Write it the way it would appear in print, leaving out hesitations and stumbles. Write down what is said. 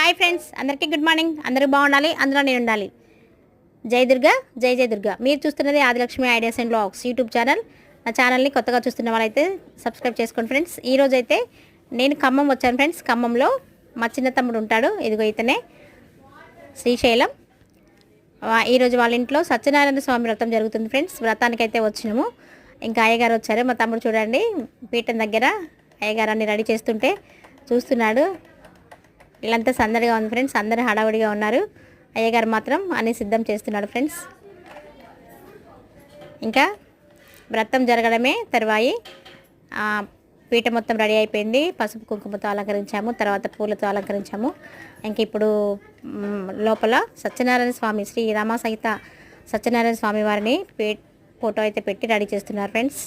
Hi friends, అందరికీ good morning. అందరూ బాగుండాలి, అందులో నేను ఉండాలి. జై దుర్గా, జై జై దుర్గా. మీరు చూస్తున్నది Adilakshmi ideas and blogs YouTube channel. నా ఛానల్ని కొత్తగా చూస్తున్న వాళ్ళైతే సబ్స్క్రైబ్ చేసుకోండి ఫ్రెండ్స్. ఈరోజు అయితే నేను ఖమ్మం వచ్చాను ఫ్రెండ్స్. ఖమ్మంలో మా చిన్న తమ్ముడు ఉంటాడు, ఇదిగో ఇతనే శ్రీశైలం. ఈరోజు వాళ్ళ ఇంట్లో సత్యనారాయణ స్వామి వ్రతం జరుగుతుంది ఫ్రెండ్స్. వ్రతానికైతే వచ్చినాము. ఇంకా అయ్యగారు వచ్చారు. మా తమ్ముడు చూడండి పీఠం దగ్గర అయ్యగారు అన్ని రెడీ చేస్తుంటే చూస్తున్నాడు. వీళ్ళంతా సందడిగా ఉంది ఫ్రెండ్స్, అందరూ హడావుడిగా ఉన్నారు. అయ్యగారు మాత్రం అన్ని సిద్ధం చేస్తున్నాడు ఫ్రెండ్స్. ఇంకా వ్రతం జరగడమే తర్వాయి. పీట మొత్తం రెడీ అయిపోయింది. పసుపు కుంకుమతో అలంకరించాము, తర్వాత పూలతో అలంకరించాము. ఇంక ఇప్పుడు లోపల సత్యనారాయణ స్వామి, శ్రీ రామ సహిత సత్యనారాయణ స్వామి వారిని ఫోటో అయితే పెట్టి రెడీ చేస్తున్నారు ఫ్రెండ్స్.